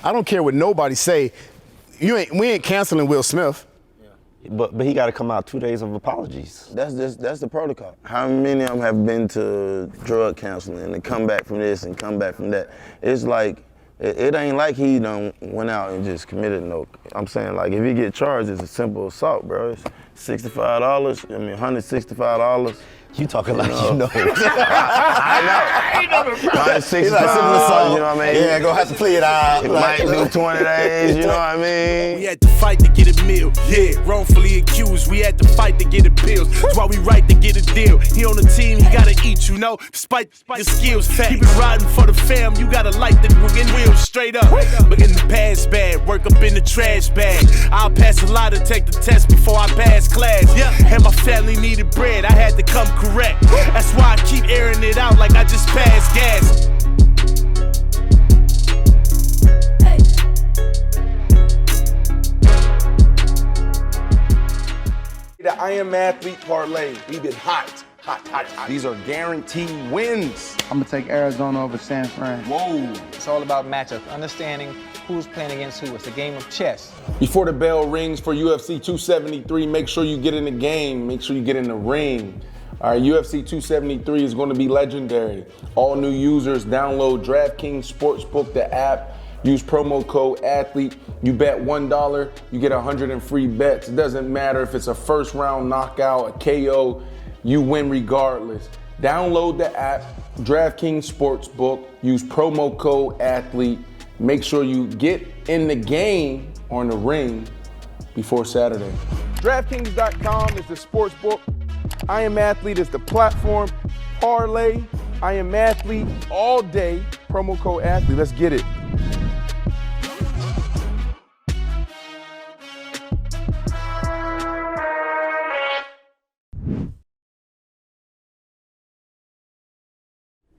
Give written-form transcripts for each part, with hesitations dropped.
I don't care what nobody say. We ain't canceling Will Smith. But he got to come out 2 days of apologies. That's the protocol. How many of them have been to drug counseling and come back from this and come back from that? It's like, it ain't like he done went out and just committed no. I'm saying, like, if he get charged, it's a simple assault, bro. It's $65, $165. You talking like you know. I know. $165, you know what I mean? Yeah, gonna have to play it out. It might do 20 days, you know what I mean? We had to fight to get a meal, yeah, wrongfully accused. We had to fight to get appeals. That's why we right to get a deal. He on the team, he gotta eat, you know, despite your skills. Keep it riding for the fam, you gotta light the wheels straight up. But in the past bad, work up in the trash bag. I'll pass a lot to take the test before I pass class. And my family needed bread, I had to come correct. That's why I keep airing it out like I just passed gas. The I Am Athlete parlay. We've been hot. These are guaranteed wins. I'm gonna take Arizona over San Fran. Whoa. It's all about matchups, understanding who's playing against who. It's a game of chess. Before the bell rings for UFC 273, make sure you get in the game. Make sure you get in the ring. All right, UFC 273 is going to be legendary. All new users download DRAFTKINGS Sportsbook, the app. Use promo code ATHLETE. You bet $1, you get 100 in free bets. It doesn't matter if it's a first round knockout, a KO, you win regardless. Download the app, DRAFTKINGS Sportsbook. Use promo code ATHLETE. Make sure you get in the game or in the ring before Saturday. DraftKings.com is the sportsbook. I Am Athlete is the platform. Parlay, I Am Athlete all day. Promo code ATHLETE. Let's get it.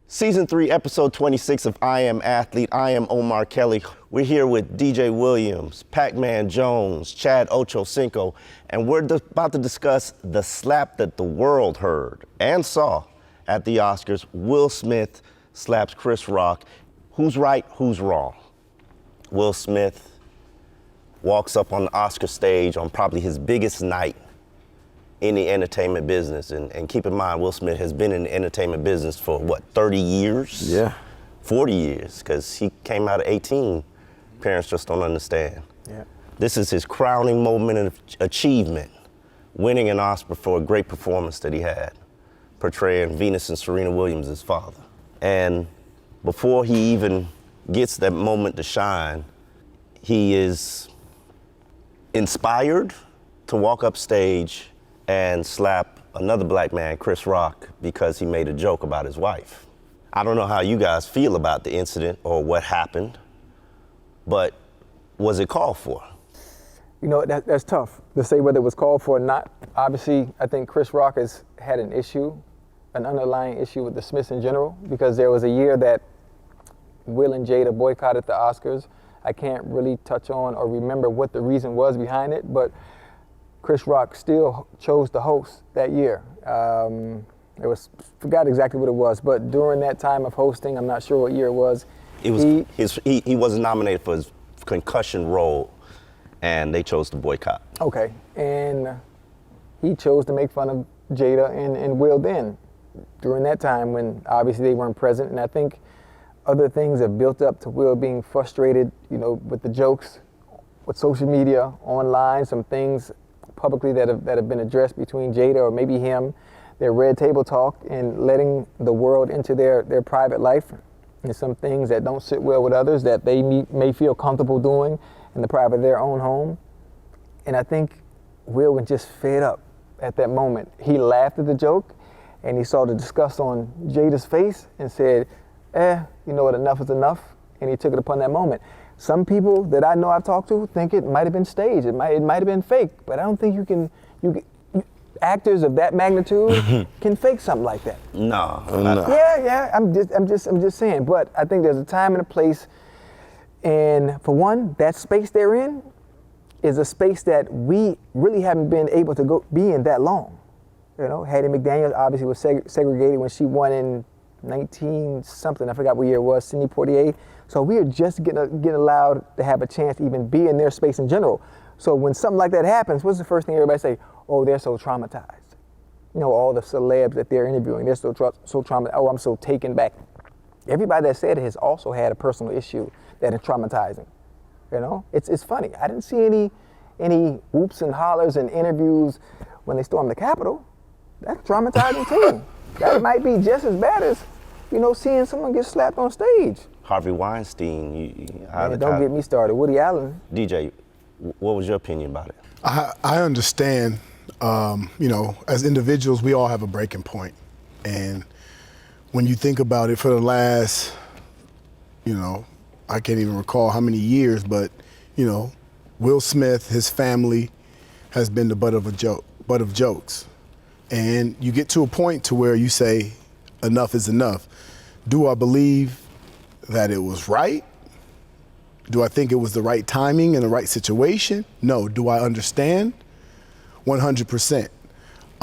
Season 3, episode 26 of I Am Athlete. I am Omar Kelly. We're here with D.J. Williams, Pacman Jones, Chad Ochocinco, and we're about to discuss the slap that the world heard and saw at the Oscars. Will Smith slaps Chris Rock. Who's right, who's wrong? Will Smith walks up on the Oscar stage on probably his biggest night in the entertainment business. And keep in mind, Will Smith has been in the entertainment business for what, 30 years? Yeah. 40 years, because he came out at 18. Parents just don't understand. Yeah. This is his crowning moment of achievement, winning an Oscar for a great performance that he had, portraying Venus and Serena Williams' father. And before he even gets that moment to shine, he is inspired to walk up stage and slap another black man, Chris Rock, because he made a joke about his wife. I don't know how you guys feel about the incident or what happened, but was it called for? You know, that's tough to say whether it was called for or not. Obviously, I think Chris Rock has had an issue, an underlying issue with the Smiths in general, because there was a year that Will and Jada boycotted the Oscars. I can't really touch on or remember what the reason was behind it, but Chris Rock still chose to host that year. Forgot exactly what it was, but during that time of hosting, I'm not sure what year it was. It was he wasn't nominated for his concussion role, and they chose to boycott. Okay, and he chose to make fun of Jada and Will then, during that time when obviously they weren't present, and I think other things have built up to Will being frustrated, you know, with the jokes, with social media, online, some things publicly that have been addressed between Jada or maybe him, their red table talk and letting the world into their private life, and some things that don't sit well with others that they may feel comfortable doing in the private of their own home. And I think Will was just fed up at that moment. He laughed at the joke and he saw the disgust on Jada's face and said, you know what, enough is enough. And he took it upon that moment. Some people that I know I've talked to think it might have been staged. It might have been fake, but I don't think actors of that magnitude can fake something like that. No. Yeah. I'm just saying. But I think there's a time and a place, and for one, that space they're in is a space that we really haven't been able to be in that long. You know, Hattie McDaniel obviously was segregated when she won in 19-something, I forgot what year it was, Sidney Poitier. So we are just getting allowed to have a chance to even be in their space in general. So when something like that happens, what's the first thing everybody say? Oh, they're so traumatized. You know, all the celebs that they're interviewing, they're so traumatized. Oh, I'm so taken back. Everybody that said it has also had a personal issue that is traumatizing. You know, it's funny. I didn't see any whoops and hollers and interviews when they stormed the Capitol. That's traumatizing too. That might be just as bad as, you know, seeing someone get slapped on stage. Harvey Weinstein. Don't get me started. Woody Allen. DJ, what was your opinion about it? I understand, you know, as individuals, we all have a breaking point. And when you think about it for the last, you know, I can't even recall how many years, but, you know, Will Smith, his family has been the butt of jokes. And you get to a point to where you say, enough is enough. Do I believe that it was right? Do I think it was the right timing and the right situation? No. Do I understand? 100%.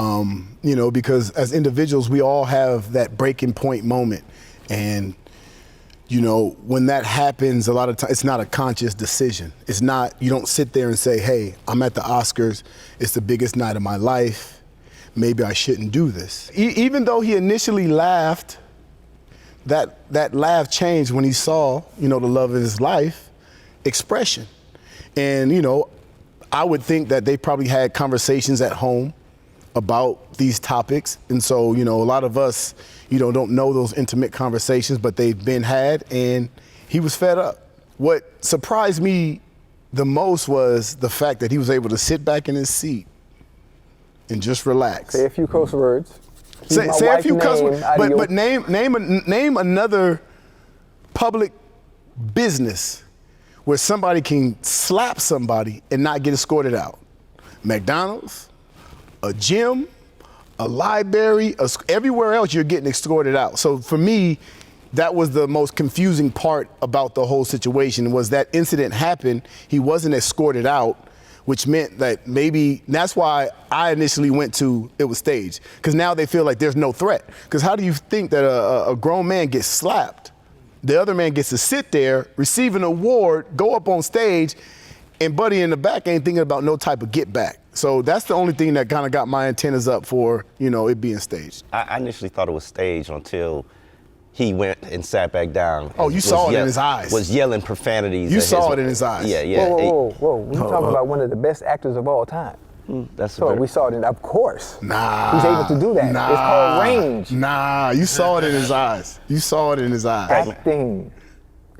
You know, because as individuals, we all have that breaking point moment. And, you know, when that happens, a lot of times, it's not a conscious decision. It's not, you don't sit there and say, hey, I'm at the Oscars. It's the biggest night of my life. Maybe I shouldn't do this. Even though he initially laughed, that laugh changed when he saw, you know, the love of his life expression. And, you know, I would think that they probably had conversations at home about these topics. And so, you know, a lot of us, you know, don't know those intimate conversations, but they've been had, and he was fed up. What surprised me the most was the fact that he was able to sit back in his seat and just relax. Say a few curse words. Say a few curse words, but name another public business where somebody can slap somebody and not get escorted out. McDonald's, a gym, a library, everywhere else you're getting escorted out. So for me, that was the most confusing part about the whole situation, was that incident happened, he wasn't escorted out, which meant that maybe, that's why I initially went to it was staged, because now they feel like there's no threat. Because how do you think that a grown man gets slapped, the other man gets to sit there, receive an award, go up on stage, and buddy in the back ain't thinking about no type of get back. So that's the only thing that kind of got my antennas up for, you know, it being staged. I initially thought it was staged until he went and sat back down. Oh, you saw it in his eyes. Was yelling profanities. You saw it in his eyes. Yeah, yeah. Whoa. We're talking about one of the best actors of all time. We saw it of course. Nah. He's able to do that. Nah. It's called range. Nah, you saw it in his eyes. You saw it in his eyes. Acting.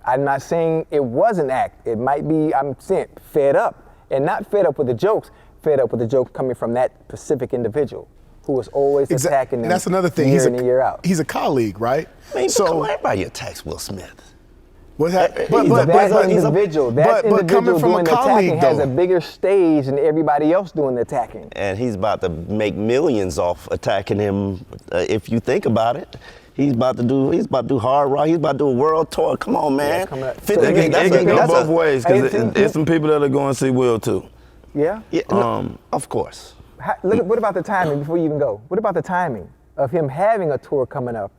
I'm not saying it wasn't act. It might be, I'm saying, fed up. And not fed up with the jokes, fed up with the jokes coming from that specific individual who was always attacking them. And that's another thing. Year in and year out. He's a colleague, right? Man, so everybody attacks Will Smith. What happened? That individual coming from doing a the colleague, attacking has a bigger stage than everybody else doing the attacking. And he's about to make millions off attacking him. If you think about it, he's about to do hard rock. He's about to do a world tour. Come on, man. Yeah, it can go both ways, because there's some people that are going to see Will too. Yeah. Of course. What about the timing before you even go? What about the timing of him having a tour coming up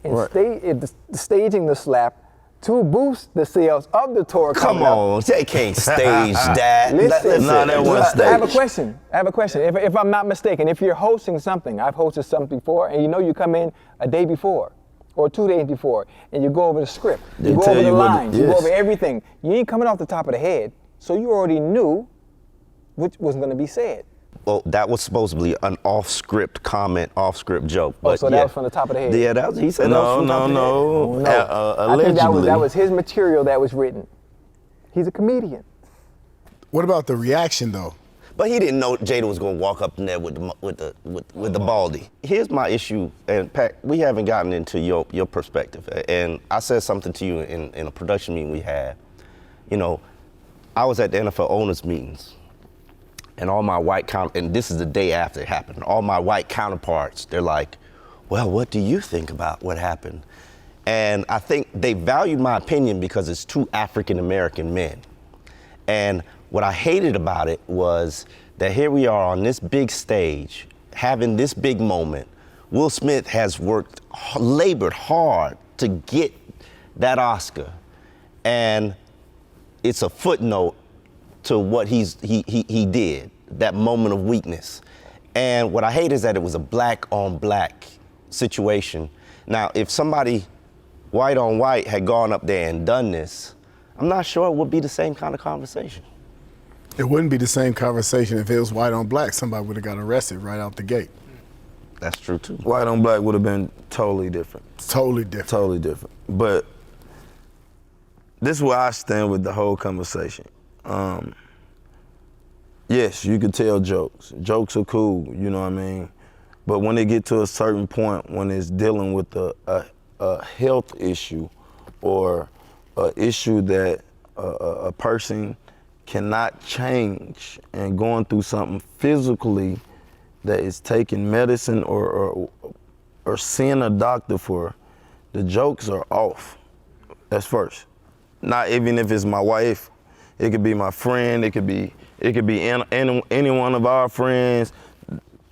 and staging the slap to boost the sales of the tour coming up? Come on, they can't stage that. Listen, that wasn't staged. I have a question. If I'm not mistaken, if you're hosting something, I've hosted something before, and you know you come in a day before or 2 days before, and you go over the script, you go over the lines, you go over everything. You ain't coming off the top of the head, so you already knew what was going to be said. Well, that was supposedly an off-script comment, off-script joke. But so that was from the top of the head? Yeah, he said that was from the top of the head. Allegedly. I think that was his material that was written. He's a comedian. What about the reaction, though? But he didn't know Jada was going to walk up in there with the baldy. Here's my issue, and Pat, we haven't gotten into your perspective. And I said something to you in a production meeting we had. You know, I was at the NFL owners meetings, and all my white and this is the day after it happened, all my white counterparts, they're like, well, what do you think about what happened? And I think they valued my opinion because it's two African-American men. And what I hated about it was that here we are on this big stage, having this big moment Will Smith has labored hard to get that Oscar, and it's a footnote to what he did, that moment of weakness. And what I hate is that it was a black on black situation. Now, if somebody white on white had gone up there and done this, I'm not sure it would be the same kind of conversation. It wouldn't be the same conversation if it was white on black. Somebody would have got arrested right out the gate. That's true too. White on black would have been totally different. Totally different. Totally different. But this is where I stand with the whole conversation. Yes, you can tell jokes. Jokes are cool, you know what I mean? But when they get to a certain point, when it's dealing with a health issue or an issue that a person cannot change and going through something physically that is taking medicine or seeing a doctor for, the jokes are off. That's first. Not even if it's my wife, it could be my friend, it could be any one of our friends.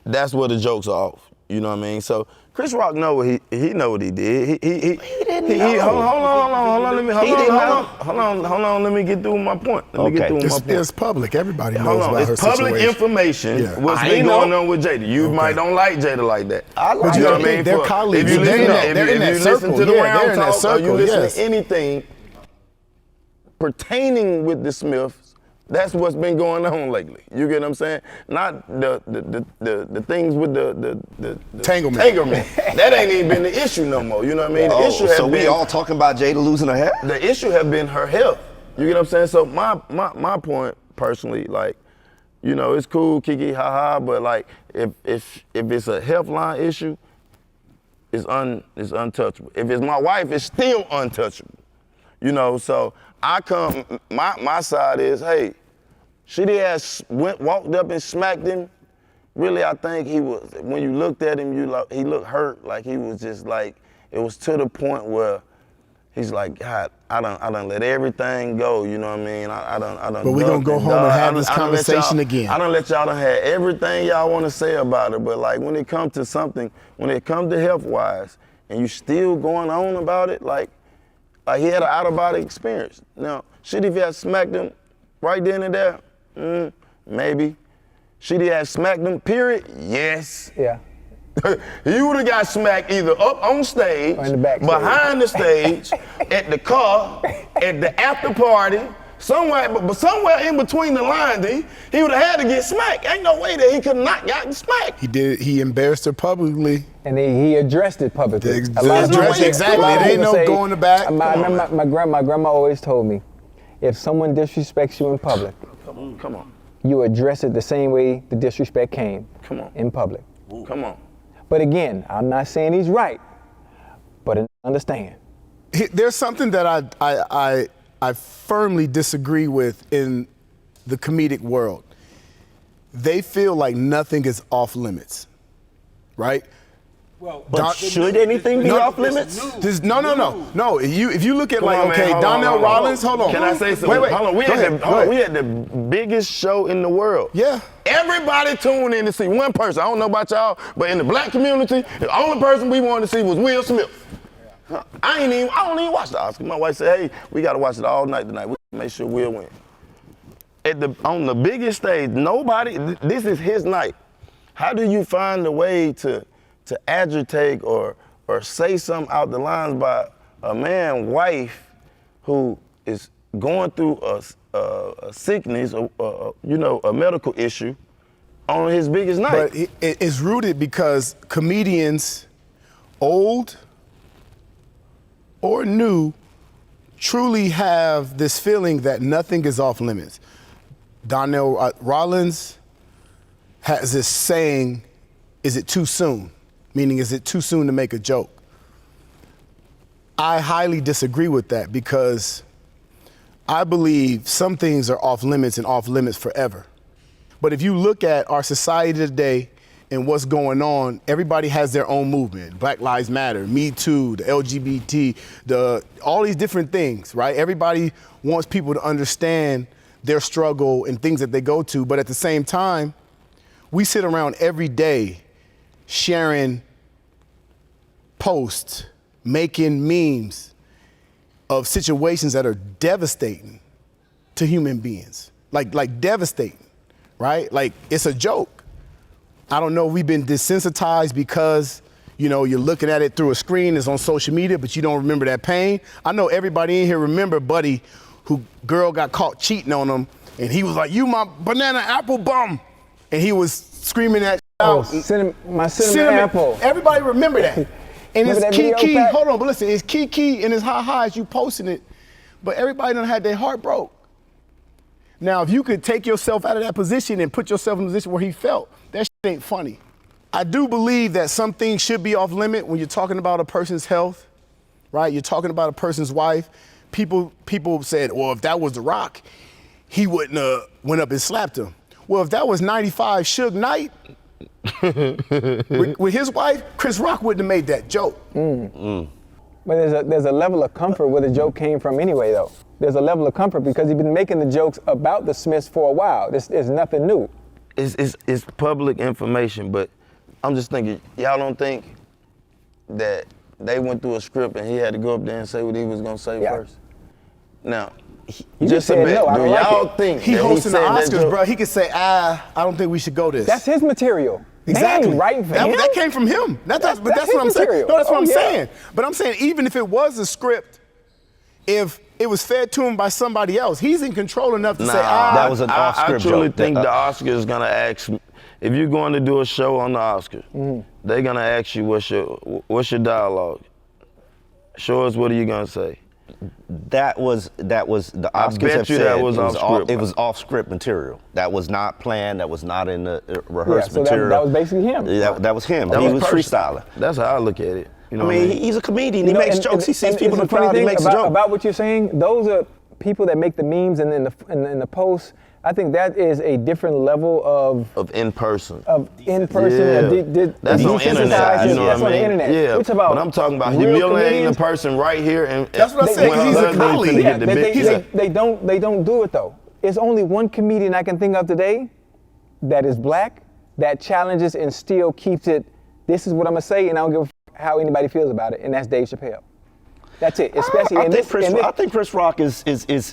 That's where the jokes are off. You know what I mean? So Chris Rock know what he know what he did. He didn't know. Hold on. Let me get through my point. It's public. Everybody knows about her It's public situation. information. Yeah. What's been going on with Jada? You might don't like Jada like that. I like But you her. know what I mean? They're colleagues. If you They're in that listen circle. to the Yeah, round they're in that talk, or circle, you listen yes. to anything pertaining with the Smiths, that's what's been going on lately. You get what I'm saying? Not the things with the Tanglement. That ain't even been the issue no more. You know what I mean? The issue so we all talking about Jada losing her hair? The issue have been her health. You get what I'm saying? So my point personally, like, you know, it's cool, kiki, ha, but like if it's a health line issue, it's untouchable. If it's my wife, it's still untouchable. You know, so I come, my side is, hey, she walked up and smacked him. Really, I think he was, when you looked at him, he looked hurt, like he was just like, it was to the point where he's like, God, I done let everything go, you know what I mean? I done. But we're going to go home and have this conversation again. I done let y'all done have everything y'all want to say about it, but like when it comes to something, when it comes to health-wise, and you still going on about it, like he had an out-of-body experience. Now, should he have smacked him right then and there? Maybe. Should he have smacked him, period? Yes. Yeah. He would have got smacked either up on stage, Or in the backstage. behind the stage, at the car, at the after party, somewhere, but somewhere in between the lines, he would have had to get smacked. Ain't no way that he could not gotten smacked. He did. He embarrassed her publicly. And he addressed it publicly. Exactly. It ain't no going to back. My grandma always told me, if someone disrespects you in public, Come on. you address it the same way the disrespect came. Come on. In public. Come on. But again, I'm not saying he's right, but understand. There's something that I firmly disagree with in the comedic world. They feel like nothing is off limits, right? But should anything be off limits? No. If you look at Donnell Rollins, hold on. Can I say something? Wait. Hold on. We had the biggest show in the world. Yeah. Everybody tuned in to see one person. I don't know about y'all, but in the black community, the only person we wanted to see was Will Smith. I don't even watch the Oscars. My wife said, hey, we got to watch it all night tonight. We make sure Will win. On the biggest stage, this is his night. How do you find a way to agitate or say something out the lines by a man's wife who is going through a sickness, a medical issue on his biggest night? But it's rooted because comedians, old or new, truly have this feeling that nothing is off limits. Donnell Rollins has this saying, is it too soon? Meaning, is it too soon to make a joke? I highly disagree with that because I believe some things are off limits and off limits forever. But if you look at our society today and what's going on, everybody has their own movement. Black Lives Matter, Me Too, the LGBT, all these different things, right? Everybody wants people to understand their struggle and things that they go to. But at the same time, we sit around every day sharing posts, making memes of situations that are devastating to human beings, like devastating, right? Like it's a joke. I don't know, we've been desensitized because, you know, you're looking at it through a screen, it's on social media, but you don't remember that pain. I know everybody in here remember Buddy, who girl got caught cheating on him, and he was like, "You my banana apple bum," and he was screaming that out. My cinnamon apple. Everybody remember that. And Remember it's that video, Kiki, Pat? hold on, but listen, it's Kiki and his highs, you posting it, but everybody done had their heart broke. Now, if you could take yourself out of that position and put yourself in a position where he felt, that shit ain't funny. I do believe that some things should be off limit when you're talking about a person's health, right? You're talking about a person's wife. People said, well, if that was The Rock, he wouldn't have went up and slapped him. Well, if that was 95 Suge Knight with his wife, Chris Rock wouldn't have made that joke. But there's a level of comfort where the joke came from anyway, though. There's a level of comfort because he's been making the jokes about the Smiths for a while. There's nothing new. It's public information, but I'm just thinking, y'all don't think that they went through a script and he had to go up there and say what he was gonna say first? Now, You just said a bit, no, I do don't like y'all it. think He that hosting the said that Oscars, joke? bro. He could say, I don't think we should go this. That's his material. Exactly. They ain't writing for him. That came from him. But that's his what I'm saying. material. No, that's what Oh, I'm yeah. saying. But I'm saying even if it was a script, if it was fed to him by somebody else, he's in control enough to say, that was an I off-script truly joke. think the Oscars gonna ask, if you're going to do a show on the Oscars, they're gonna ask you what's your dialogue. Show us, what are you gonna say? That was the Oscars bet have you said that was off script. it was off script material. That was not planned. That was not in the Yeah, rehearsed so material. that was basically him. That was him. That He was personal. freestyling. That's how I look at it. You know I what mean, he's a comedian. He You know, makes and- jokes. He and- sees and people in it's the a funny crowd. He thing makes a joke. about what you're saying. Those are people that make the memes and in the posts. I think that is a different level of in person. of in person. Yeah. That's on internet. You know That's what I mean? on the internet. Yeah. We're talking about But I'm talking about real humiliating the comedians. person right here. And That's what I said, 'cause he's a colleague. Yeah, He's they don't do it though. It's only one comedian I can think of today that is black, that challenges and still keeps it. This is what I'm gonna say, and I don't give a how anybody feels about it, and that's Dave Chappelle. That's it. Especially I think Chris Rock is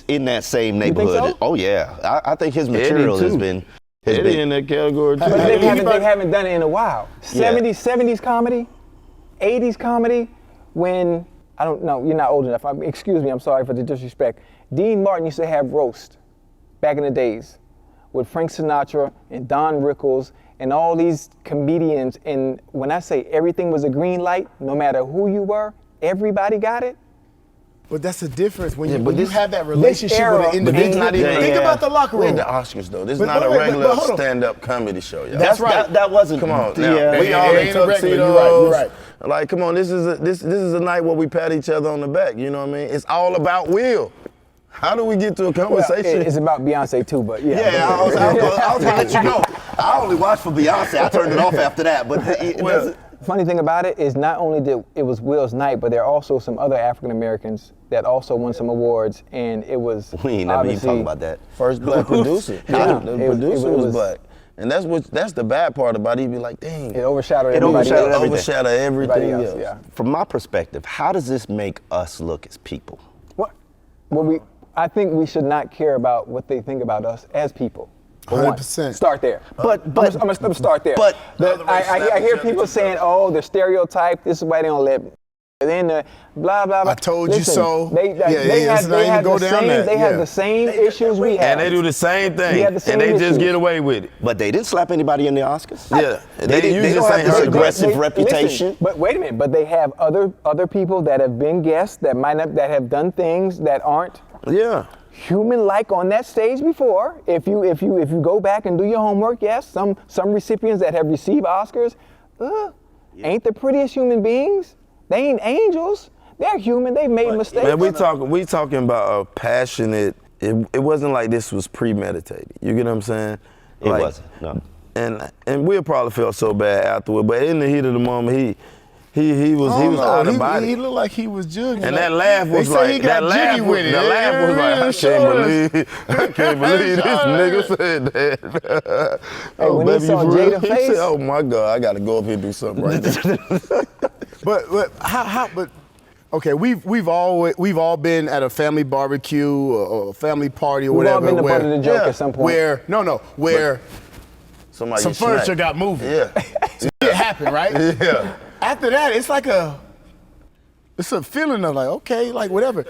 in that same think neighborhood. so? Oh yeah, I think his material has been. Eddie in that category too. But they haven't done it in a while. 70s comedy, 80s comedy. When I don't know, you're not old enough. Excuse me, I'm sorry for the disrespect. Dean Martin used to have roast back in the days with Frank Sinatra and Don Rickles and all these comedians. And when I say everything was a green light, no matter who you were, everybody got it. But that's the difference when you this- have that relationship era- with an but this individual. not even- Think about the locker We're room. at the Oscars though. This is But- not but a wait, regular but hold on. stand-up comedy show, y'all. That's right. That wasn't. Come on, now. Yeah. We all in ain't a regular, tuxedos. you're right. Like, come on, this is a night where we pat each other on the back. You know what I mean? It's all about Will. How do we get to a Well, conversation? it's about Beyonce too, but yeah. Yeah, I was gonna let you know. I only watched for Beyonce. I turned it off after that. But Funny thing about it is not only did it was Will's night, but there are also some other African Americans that also won some awards, and it was we ain't never even obviously- talking about that. First black producer. Yeah. The It producer was was- black. And that's the bad part about it. You'd be like, dang. It overshadowed It everybody overshadowed else. everything. Overshadow everything Everybody else. else, yeah. From my perspective, how does this make us look as people? I think we should not care about what they think about us as people. For one. 100%. Start there. But I'm gonna start there. but- I hear people saying, "Oh, the stereotype. This is why they don't let." Then blah blah blah. I told you so. They Yeah, let's not even go down that. They had Yeah. the same issues we had. And they do the same We thing. had the same And they just issues. get away with it. But they didn't slap anybody in the Oscars. Yeah. They usually don't have say this hurt. aggressive reputation. Listen, but wait a minute. But they have other people that have been guests that might not, that have done things that aren't Yeah. human-like on that stage before. If you go back and do your homework, yes, some recipients that have received Oscars, ain't the prettiest human beings. They ain't angels. They're human. They've made mistakes. Man, we talking about a passionate. It wasn't like this was premeditated. You get what I'm saying? It Like, wasn't. No. And Will probably felt so bad afterward, but in the heat of the moment, he was out of body. He looked like he was jugging. And that laugh was they say like he got jiggy with it. The laugh was like, I can't believe this nigga said that. Hey, when he baby, saw you for real? Jada He face- said, oh my God, I gotta go up here and do something right now. But how? But okay, we've all been at a family barbecue or a family party or We've whatever. all been the butt of the joke yeah, at some point. Where Somebody some get furniture smacked. got moving. Yeah. It happened, right? Yeah. After that, it's like it's a feeling of like, okay, like whatever.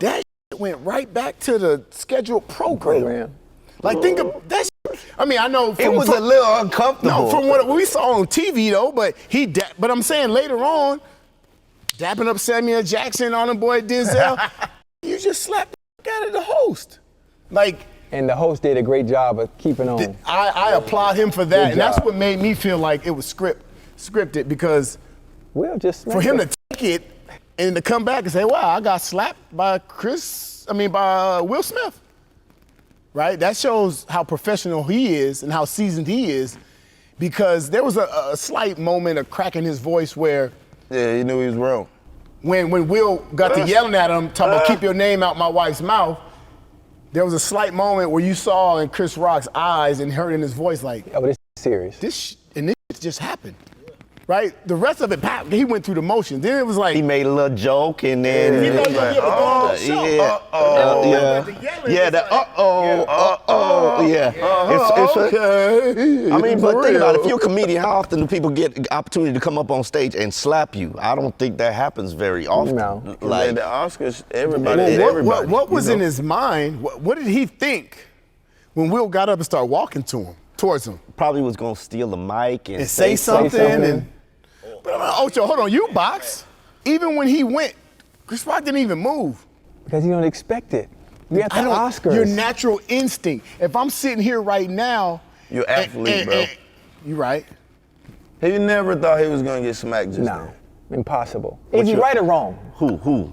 That went right back to the scheduled program. Like think of that. I mean, I know It was a little uncomfortable. No, from what we saw on TV though, but but I'm saying later on, dapping up Samuel Jackson on the boy Denzel, you just slapped out of the host. Like, And the host did a great job of keeping on. I applaud him for that, Good and that's job. what made me feel like it was scripted because Will just for him to take it and to come back and say, wow, I got slapped by by Will Smith. Right? That shows how professional he is and how seasoned he is, because there was a slight moment, a crack in his voice where Yeah, he knew he was wrong. when Will got to yelling at him, talking about keep your name out my wife's mouth, there was a slight moment where you saw in Chris Rock's eyes and heard in his voice like, Oh, this is serious. this just happened. Right? The rest of it, he went through the motions. Then it was like, He made a little joke and then he thought he was like, gonna go on the show. yeah, It's Okay. I mean, For but think about it. real. If you're a comedian, how often do people get the opportunity to come up on stage and slap you? I don't think that happens very often. No. Like Like, the Oscars, everybody Well, did everybody. what was you in know? his mind? What did he think when Will got up and started walking towards him? probably was gonna steal the mic and And say something. something. But Ocho, hold on, you box. Even when he went, Chris Rock didn't even move. Because you don't expect it. You at the Oscars. Your natural instinct. If I'm sitting here right now, You're athlete, bro. You right. He never thought he was gonna get smacked just No, then. impossible. Is he right or wrong? who?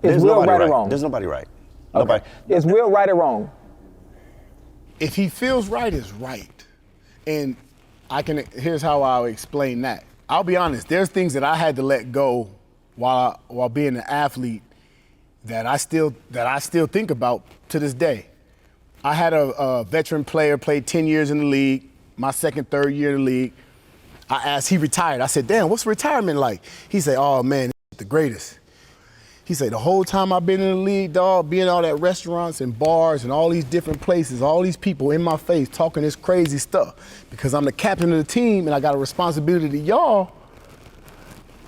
Is Will right or wrong? There's nobody right. Okay. Nobody. Is Will right or wrong? If he feels right, it's right. And here's how I'll explain that. I'll be honest, there's things that I had to let go while being an athlete that I still think about to this day. I had a veteran player, played 10 years in the league, my second, third year in the league. He retired. I said, damn, what's retirement like? He said, oh man, it's the greatest. He said, the whole time I've been in the league, dog, being all at restaurants and bars and all these different places, all these people in my face talking this crazy stuff, because I'm the captain of the team and I got a responsibility to y'all,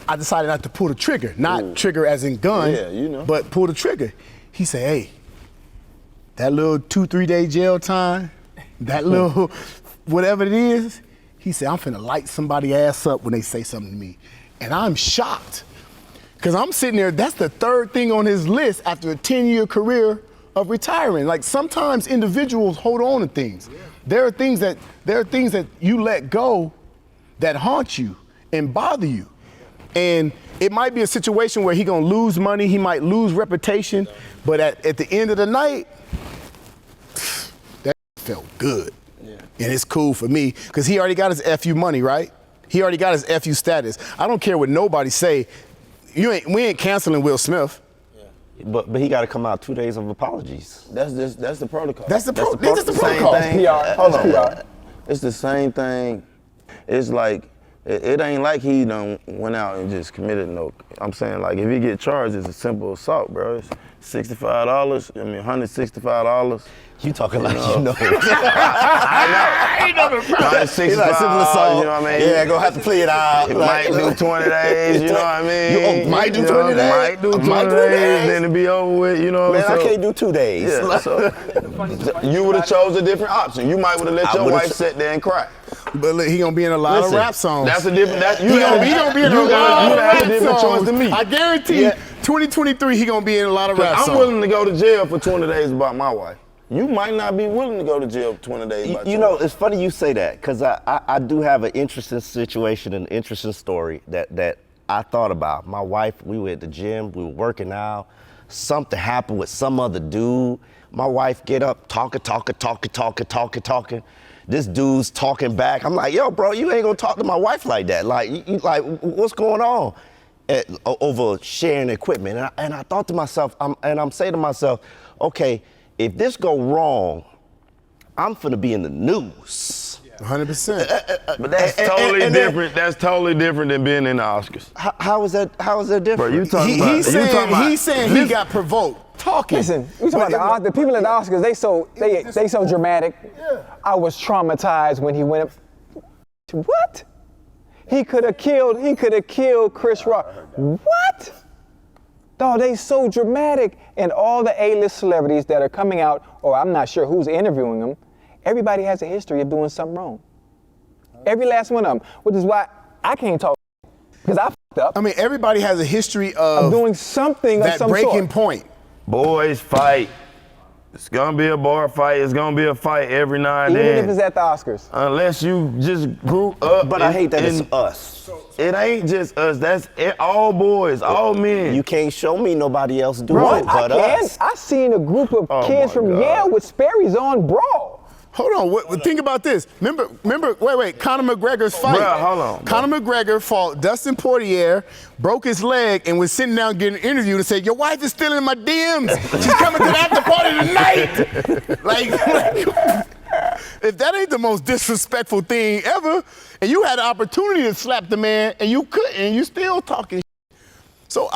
I decided not to pull the trigger. Not trigger as in gun, Yeah, you know. but pull the trigger. He said, hey, that little 2-3 day jail time, that little whatever it is, he said, I'm finna light somebody ass up when they say something to me. And I'm shocked. Because I'm sitting there, that's the third thing on his list after a 10-year career of retiring. Like sometimes individuals hold on to things. Yeah. There are things that you let go that haunt you and bother you. And it might be a situation where he gonna lose money, he might lose reputation, but at the end of the night, that felt good. Yeah. And it's cool for me, because he already got his FU money, right? He already got his FU status. I don't care what nobody say. We ain't canceling Will Smith. Yeah. But he got to come out 2 days of apologies. That's the protocol. That's the Same protocol. thing. Hold on. It's the same thing. It's like it ain't like he done went out and just committed no. I'm saying like if he get charged, it's a simple assault, bro. It's $65. I mean $165. You talking like you know. I know. $165. He like simple assault. You know what I mean? Yeah, gonna have to play it out. It might do 20 days, you know what I mean? Might do You 20 know, days. Might do 20 Might do days, days. then it be over with, you know. Man, so, I can't do 2 days. Yeah, so you would have chose a different option. You might would have let I your would've wife sit there and cry. But look, he gonna be in a lot Listen, of rap songs. That's a different. He gonna be in a lot of have rap a different songs. choice than me. I guarantee Yeah. 2023 he gonna be in a lot of rap songs. I'm willing to go to jail for 20 days about my wife. You might not be willing to go to jail for 20 days about You your know, wife. it's funny you say that, because I do have an interesting situation, an interesting story that I thought about. My wife, we were at the gym, we were working out. Something happened with some other dude. My wife get up, talking. This dude's talking back. I'm like, yo, bro, you ain't gonna talk to my wife like that. Like, like, what's going on? Over sharing equipment. And I thought to myself, I'm saying to myself, okay, if this go wrong, I'm finna be in the news. Yeah. 100%. But that's totally different. That's totally different than being in the Oscars. How is that different? Bro, you talking about? He's saying he got provoked. Talking. Listen, we talking about the people at the Oscars. They so dramatic. Yeah. I was traumatized when he went up. What? He could have killed Chris Rock. What? Dog, they so dramatic. And all the A-list celebrities that are coming out, or I'm not sure who's interviewing them, everybody has a history of doing something wrong. Every last one of them, which is why I can't talk because I fucked up. I mean, everybody has a history of doing something of that some breaking sort. point. Boys fight. It's gonna be a bar fight. It's gonna be a fight every now and Even then. if it's at the Oscars. Unless you just grew up. But I hate that it's us. It ain't just us. That's all boys, all men. You can't show me nobody else doing it but us. I seen a group of kids my from God. Yale with Sperry's on brawl. Hold on, think about this. Remember, wait, Conor McGregor's fight. Bruh, hold on, Conor McGregor fought Dustin Poirier, broke his leg, and was sitting down getting interviewed and said, your wife is still in my DMs. She's coming to the after party tonight. like, if that ain't the most disrespectful thing ever, and you had the opportunity to slap the man, and you couldn't, and you still talking shit. So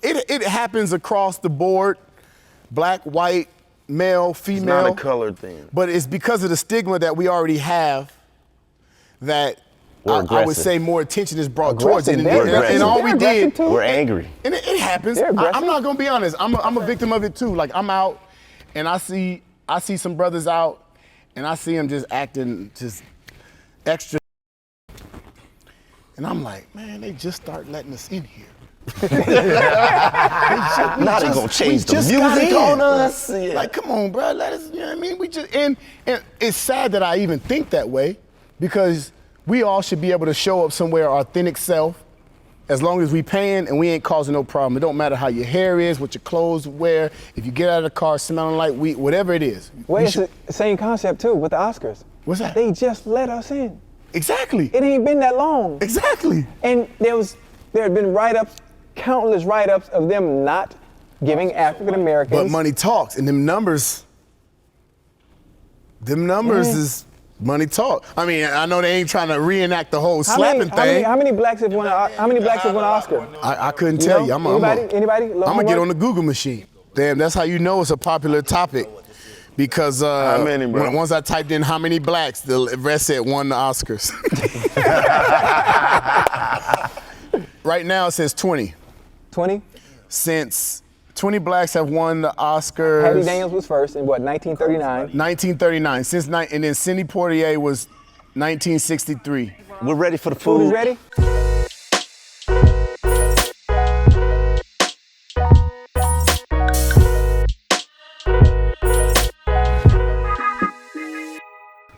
it happens across the board, black, white, male, female. It's not a color thing. But it's because of the stigma that we already have that I would say more attention is brought towards it. And all we did, we're angry. And it happens. I'm not gonna be honest. I'm a victim of it too. Like I'm out and I see some brothers out and I see them just acting just extra. And I'm like, man, they just start letting us in here. Now they gonna change the music on us. Yeah. Like, come on, bro, let us. You know what I mean? We just and it's sad that I even think that way, because we all should be able to show up somewhere our authentic self, as long as we paying and we ain't causing no problem. It don't matter how your hair is, what your clothes wear, if you get out of the car smelling like weed, whatever it is. Well, it's the same concept too with the Oscars. What's that? They just let us in. Exactly. It ain't been that long. Exactly. And there had been write-ups, countless write-ups of them not giving African Americans. But money talks, and them numbers is money talk. I mean, I know they ain't trying to reenact the whole slapping thing. How many blacks have won? How many blacks have won an Oscar? I couldn't tell you. Anybody? I'm gonna get on the Google machine. Damn, that's how you know it's a popular topic. Because how many, bro? Once I typed in how many blacks, the rest said won the Oscars. Right now it says 20. 20? Since 20 blacks have won the Oscars. Patty Daniels was first in what, 1939? 1939. And then Sidney Poitier was 1963. We're ready for the Food food. is ready?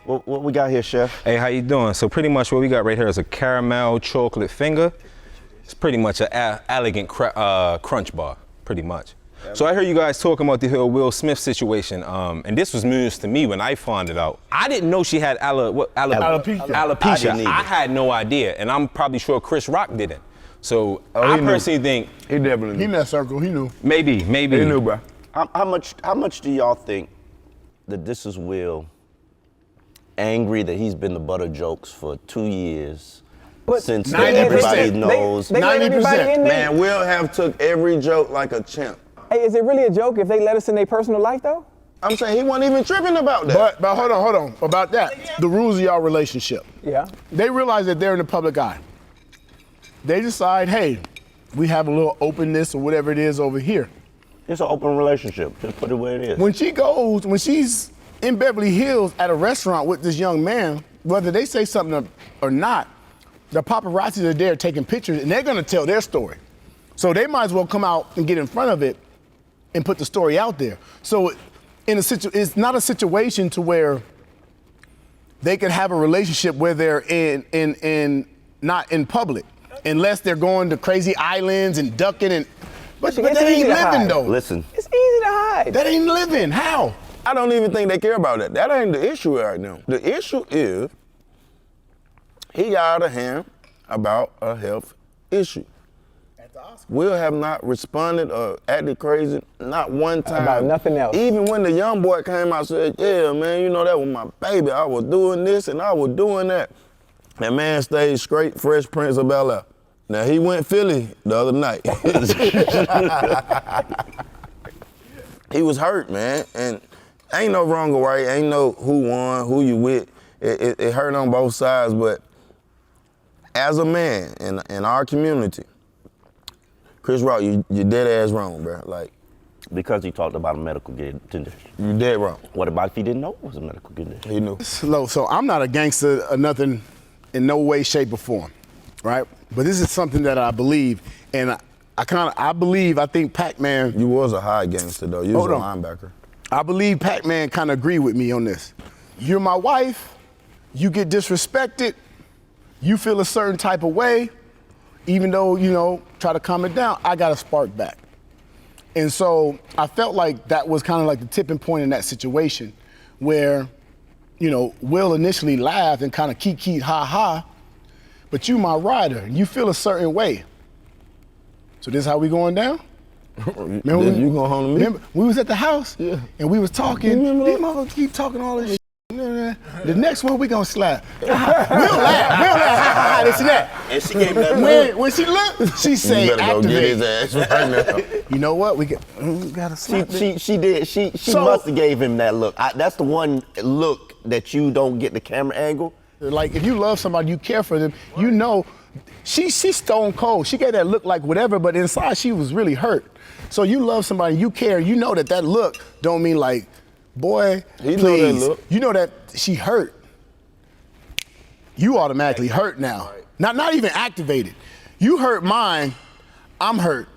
What we got here, Chef? Hey, how you doing? So pretty much what we got right here is a caramel chocolate finger. It's pretty much an elegant crunch bar, pretty much. So I heard you guys talking about the whole Will Smith situation, and this was news to me when I found it out. I didn't know she had alopecia. I had no idea, and I'm probably sure Chris Rock didn't. So I personally think he definitely knew. He in that circle. He knew. Maybe. He knew, bro. How much do y'all think that this is Will angry that he's been the butt of jokes for 2 years? Since everybody knows. 90%. Man, Will have took every joke like a champ. Hey, is it really a joke if they let us in their personal life though? I'm saying he wasn't even tripping about that. But hold on. About that, the rules of y'all relationship. Yeah. They realize that they're in the public eye. They decide, hey, we have a little openness or whatever it is over here. It's an open relationship. Just put it where it is. When she's in Beverly Hills at a restaurant with this young man, whether they say something or not, the paparazzi are there taking pictures and they're gonna tell their story. So they might as well come out and get in front of it and put the story out there. So it's not a situation to where they could have a relationship where they're not in public, unless they're going to crazy islands and ducking but that ain't living though. Listen. It's easy to hide. That ain't living. How? I don't even think they care about that. That ain't the issue right now. The issue is he got out of hand about a health issue. Will have not responded or acted crazy, not one time. About nothing else. Even when the young boy came out and said, yeah, man, you know, that was my baby. I was doing this and I was doing that. That man stayed straight Fresh Prince of Bel-Air. Now, he went Philly the other night. He was hurt, man. And ain't no wrong or right. Ain't no who won, who you with. It hurt on both sides. But as a man in our community, Chris Rock, you dead ass wrong, bro. Like, Because he talked about a medical condition. you dead wrong. What about if he didn't know it was a medical condition? He knew. So I'm not a gangster or nothing in no way, shape, or form, right? But this is something that I believe, and I think Pacman. You was a high gangster though. You was Hold a on. linebacker. I believe Pacman kind of agree with me on this. You're my wife, you get disrespected, you feel a certain type of way, even though, you know, try to calm it down, I got to spark back. And so I felt like that was kind of like the tipping point in that situation where, you know, Will initially laughed and kind of kiki ha ha, but you my rider, you feel a certain way. So this is how we going down? Remember You going home to me? Remember, we was at the house and we was talking. Remember These motherfuckers keep talking all this shit. The next one we gonna slap. We'll laugh, this and that. And she gave that When she looked, she You say better go get activate. his ass right now. You know what? We gotta slap. She did. She So- must have gave him that look. That's the one look that you don't get the camera angle. Like if you love somebody, you care for them, you know, she's stone cold. She gave that look like whatever, but inside she was really hurt. So you love somebody, you care, you know that look don't mean like, boy, He please. know that look. You know that she hurt. You automatically hurt now. Not even activated. You hurt mine, I'm hurt.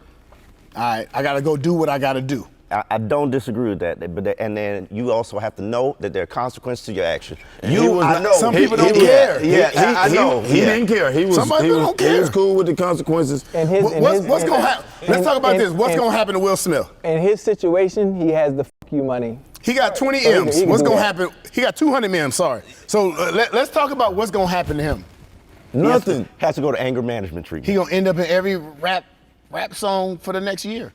All right, I gotta go do what I gotta do. I don't disagree with that, but and then you also have to know that there are consequences to your action. He was I not- know. Some people don't care. Yeah, I know. He didn't care. He was Somebody don't he care. was cool with the consequences. And his, What's gonna happen? Let's talk about this. What's gonna happen to Will Smith? In his situation, he has the fuck you money. He got 20 So he M's. can What's do gonna that. happen? He got 200 M's, sorry. So let's talk about what's gonna happen to him. Nothing. Has to go to anger management treatment. He gonna end up in every rap song for the next year.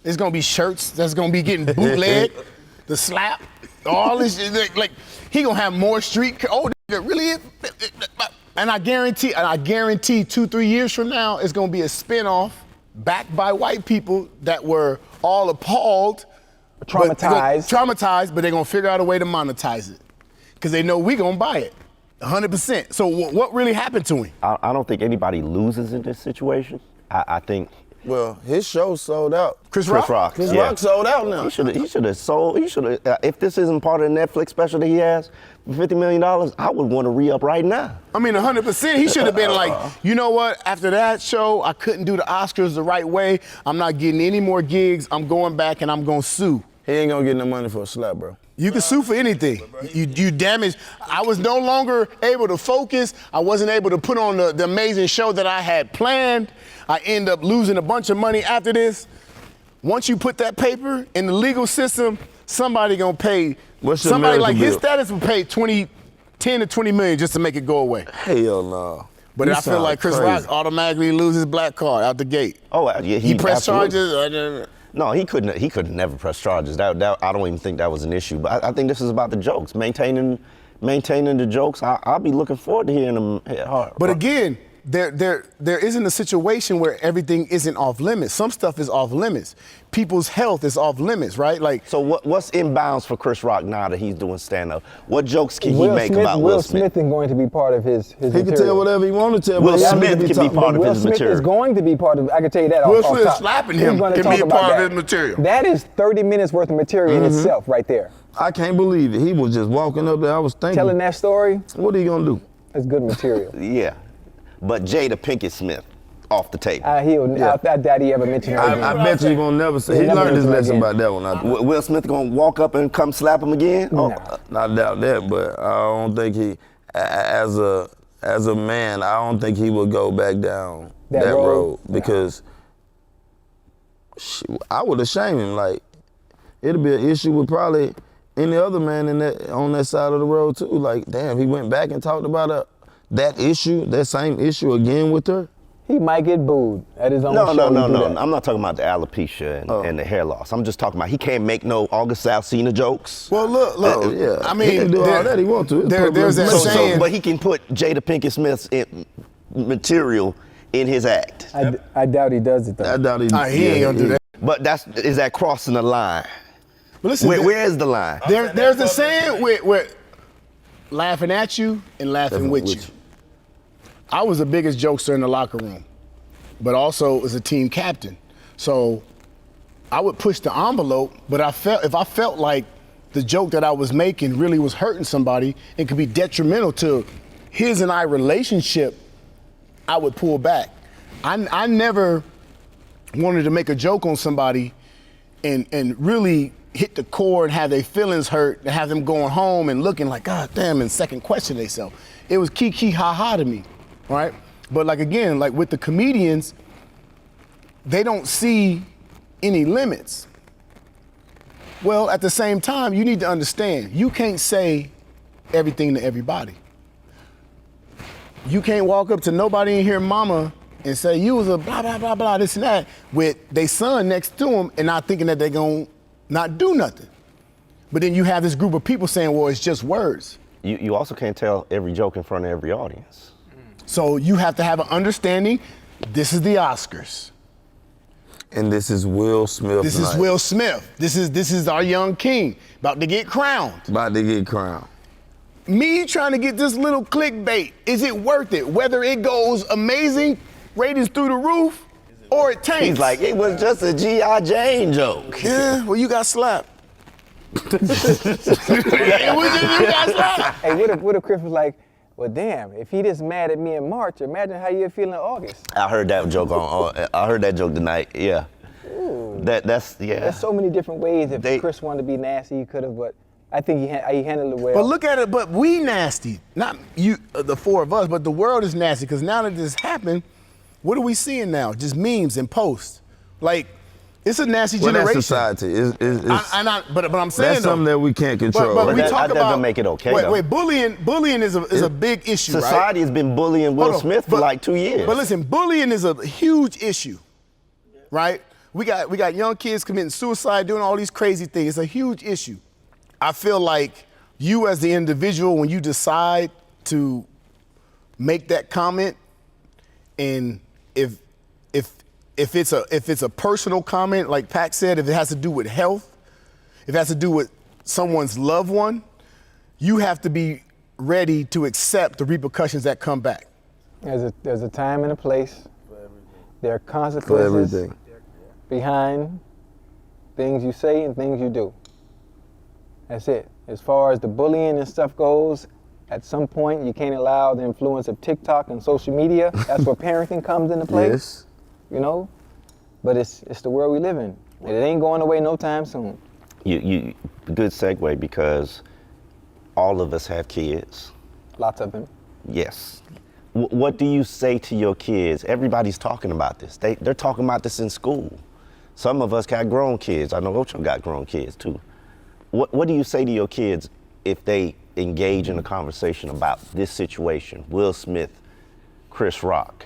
It's gonna be shirts that's gonna be getting bootleg, the slap, all this shit. Like he gonna have more street. Oh, it really is. And I guarantee 2-3 years from now, it's gonna be a spinoff backed by white people that were all appalled, traumatized, but they're gonna figure out a way to monetize it because they know we gonna buy it, 100%. So what really happened to him? I don't think anybody loses in this situation. I think Well, his show sold out. Chris Rock? Chris yeah. Rock sold out now. He should have sold. He should have. If this isn't part of the Netflix special that he has for $50 million, I would want to re-up right now. I mean, 100%. He should have been like, you know what? After that show, I couldn't do the Oscars the right way. I'm not getting any more gigs. I'm going back and I'm going to sue. He ain't gonna get no money for a slap, bro. You can sue for anything. You damaged. I was no longer able to focus. I wasn't able to put on the amazing show that I had planned. I end up losing a bunch of money after this. Once you put that paper in the legal system, somebody gonna pay. What's your somebody medical like his bill? status will pay 10 to 20 million just to make it go away. Hell no. But You I feel sound like Chris crazy. Rock automatically loses black card out the gate. Oh yeah, He pressed absolutely. charges. No, he couldn't. He could never press charges. That I don't even think that was an issue. But I think this is about the jokes, maintaining the jokes. I'll be looking forward to hearing them hit hard. But again, there isn't a situation where everything isn't off limits. Some stuff is off limits. People's health is off limits, right? Like, so what's in bounds for Chris Rock now that he's doing stand-up? What jokes can he make about Will Smith? Will Smith is going to be part of his He material. can tell whatever he want to tell. Will but y'all Smith need to can be talking part of Will his Smith material. is going to be part of. I can tell you that. Will off Smith top. slapping He's him gonna can talk be a about part of that. his material. That is 30 minutes worth of material in itself, right there. I can't believe it. He was just walking up there. I was thinking, Telling that story, what are you gonna do? is good material. Yeah, but Jada Pinkett Smith off the table. I doubt he ever mentioned her again. I bet you gonna never say. He'll He never learned his mention lesson again. about that one. Will Smith gonna walk up and come slap him again? No. I doubt that, but I don't think he, as a man, I don't think he would go back down That that road? road because I would have shamed him. Like it'd be an issue with probably any other man on that side of the road too. Like damn, he went back and talked about that issue, that same issue again with her. He might get booed at his own No, show. no, he no, do no. that. I'm not talking about the alopecia and the hair loss. I'm just talking about he can't make no August Alsina jokes. Well, look. Yeah. I he mean, can do all that he want to. there's that So, saying. but he can put Jada Pinkett Smith's material in his act. I doubt he does it though. I doubt He ain't gonna do that. But is that crossing the line? But listen, Where is the line? there's a saying with laughing at you and laughing with you. I was the biggest jokester in the locker room, but also as a team captain. So I would push the envelope, but if I felt like the joke that I was making really was hurting somebody and could be detrimental to his and I relationship, I would pull back. I never wanted to make a joke on somebody and really hit the core and have their feelings hurt and have them going home and looking like, God damn, and second question themselves. It was kiki ha ha to me, right? But like again, like with the comedians, they don't see any limits. Well, at the same time, you need to understand, you can't say everything to everybody. You can't walk up to nobody in here, mama, and say you was a blah, blah, blah, blah, this and that, with their son next to them and not thinking that they're gonna not do nothing. But then you have this group of people saying, well, it's just words. You also can't tell every joke in front of every audience. So you have to have an understanding, this is the Oscars. And this is Will Smith. This is Will Smith. This is our young king, about to get crowned. About to get crowned. Me trying to get this little clickbait, is it worth it? Whether it goes amazing, ratings through the roof, or it tanks. He's like, it was just a G.I. Jane joke. Yeah, well, you got slapped. You got slapped. Hey, what if Chris was like, well, damn, if he just mad at me in March, imagine how you'd feel in August. I heard that joke I heard that joke tonight. Yeah. Ooh. That's. There's so many different ways. If Chris wanted to be nasty, he could have, but I think he handled it well. But look at it, but we nasty. Not you, the four of us, but the world is nasty, because now that this happened, what are we seeing now? Just memes and posts. Like, it's a nasty generation. That's society. But I'm saying that's something that we can't control. But we that talk doesn't about make it okay. Wait, bullying is a big issue. Society right? has been bullying Will Smith for like 2 years. But listen, bullying is a huge issue, right? We got young kids committing suicide, doing all these crazy things. It's a huge issue. I feel like you as the individual, when you decide to make that comment, and if it's a personal comment, like Pac said, if it has to do with health, if it has to do with someone's loved one, you have to be ready to accept the repercussions that come back. There's a time and a place. There are For consequences everything. behind things you say and things you do. That's it. As far as the bullying and stuff goes, at some point you can't allow the influence of TikTok and social media. That's where parenting comes into play. Yes. You know? But it's the world we live in. And it ain't going away no time soon. You good segue, because all of us have kids. Lots of them. Yes. What do you say to your kids? Everybody's talking about this. They're talking about this in school. Some of us got grown kids. I know Ocho got grown kids too. What do you say to your kids if they engage in a conversation about this situation, Will Smith, Chris Rock?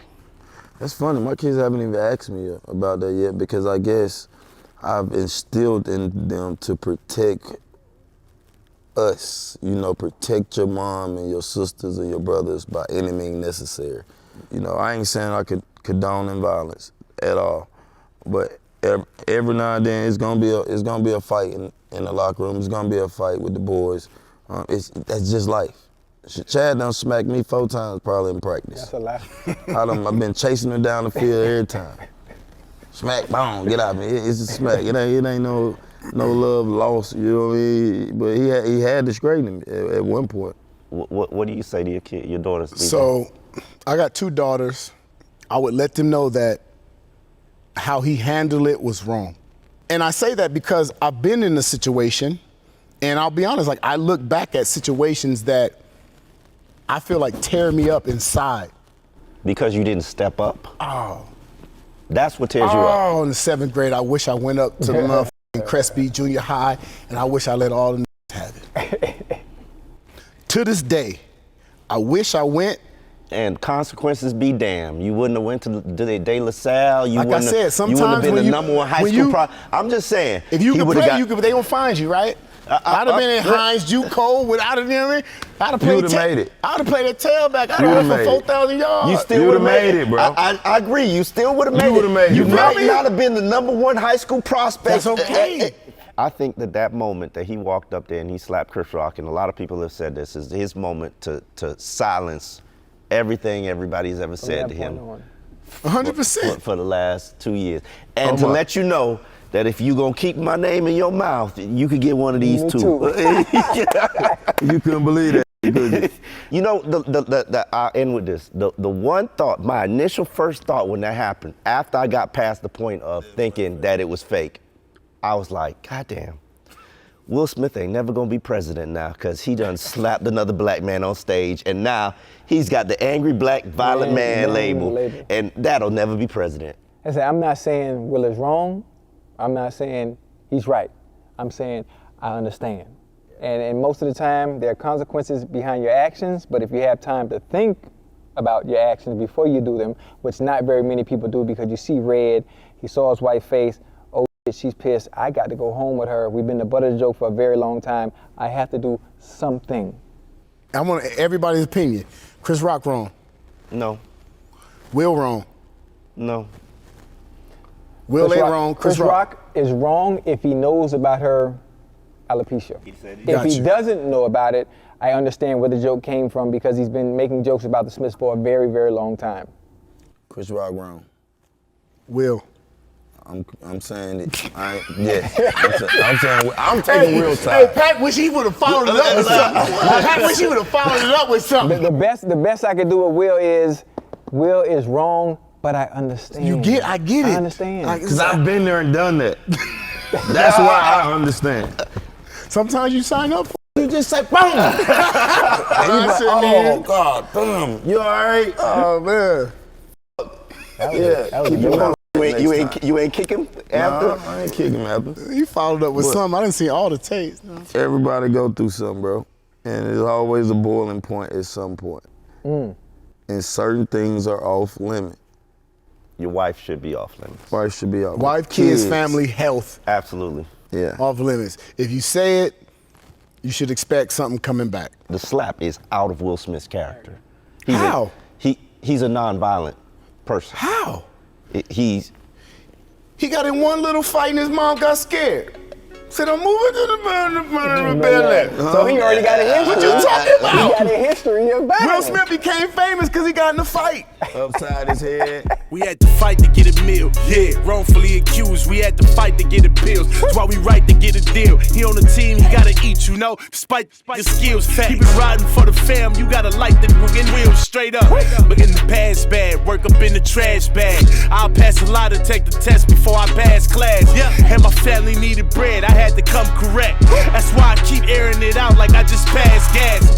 That's funny. My kids haven't even asked me about that yet, because I guess I've instilled in them to protect us, protect your mom and your sisters and your brothers by any means necessary. I ain't saying I could condone violence at all, but every now and then it's gonna be a fight in the locker room. It's gonna be a fight with the boys. That's just life. Chad done smacked me 4 times probably in practice. That's a lot. I've been chasing her down the field every time. Smack, boom, get out of me. It's a smack. It ain't no love lost, you know what I mean? But he had to straighten me at one point. What do you say to your daughters? So, I got 2 daughters. I would let them know that how he handled it was wrong. And I say that because I've been in a situation, and I'll be honest, like, I look back at situations that I feel like tear me up inside. Because you didn't step up? Oh. That's what tears you up. Oh, in the 7th grade, I wish I went up to the motherfucking Crespi Junior High, and I wish I let all the have it. To this day, I wish I went And consequences be damned. You wouldn't have went to the De La Salle. You Like I wouldn't said, have, sometimes you wouldn't have been when the you- number one high when school you- I'm just saying. If you he could would've play, got- they gonna find you, right? I'd have been in Hines, Juke Cole, without it, you know what I mean? I'd have played. would've made it. I'd have played that tailback. I'd You have would've for made it. 4,000 yards. You still You would have would've made made it, bro. I agree. You still would have made it. would've made You it, bro. might not have been the number one high school prospect. That's okay. I think that moment that he walked up there and he slapped Chris Rock, and a lot of people have said this, is his moment to silence everything everybody's ever said to him 100%. for the last 2 years. And to Omar. let you know that if you gonna keep my name in your mouth, you could get one of these Me too. You couldn't believe that, could you? You know, I'll end with this. The one thought, my initial first thought when that happened, after I got past the point of thinking that it was fake, I was like, God damn, Will Smith ain't never gonna be president now because he done slapped another black man on stage, and now he's got the angry black violent man label, and that'll never be president. I say, I'm not saying Will is wrong. I'm not saying he's right. I'm saying I understand. And most of the time, there are consequences behind your actions, but if you have time to think about your actions before you do them, which not very many people do because you see red, he saw his white face, oh shit, she's pissed, I got to go home with her. We've been the butt of the joke for a very long time. I have to do something. I want everybody's opinion. Chris Rock wrong. No, Will wrong. no. Will ain't wrong. Chris Rock is wrong if he knows about her alopecia. If Got he you. doesn't know about it, I understand where the joke came from because he's been making jokes about the Smiths for a very, very long time. Chris Rock wrong. Will. I'm saying it. I'm taking real time. Hey, Pat wish he would have followed it up with something. Pat wish he would have followed it up with something. The best I could do with Will is wrong, but I understand. I get it. I understand. Because I've been there and done that. That's why I understand. Sometimes you sign up for You just say, boom! And you like, oh, God, damn. You all right? Oh, man. You ain't kick him after? No, I ain't kicking him after. You followed up with something. I didn't see all the tapes. Everybody go through something, bro. And there's always a boiling point at some point. And certain things are off limit. Your wife should be off limits. Wife should be off limits. Wife, kids, family, health, Absolutely. Yeah. off limits. If you say it, you should expect something coming back. The slap is out of Will Smith's character. How? He's a non-violent person. How? He got in one little fight and his mom got scared. Said, I'm moving to the bed. So he already got a history. What you talking about? He got a history of violence. Will Smith became famous because he got in a fight. Upside his head. We had to fight to get a meal. Yeah, wrongfully accused. We had to fight to get appeals. That's why we right to get a deal. He on the team, he gotta eat, you know. Despite your skills, keep it riding for the fam. You gotta light the wheels straight up. But in the past bad, work up in the trash bag. I'll pass a lie to take the test before I pass class. Yeah, and my family needed bread. I had to come correct. That's why I keep airing it out like I just passed gas.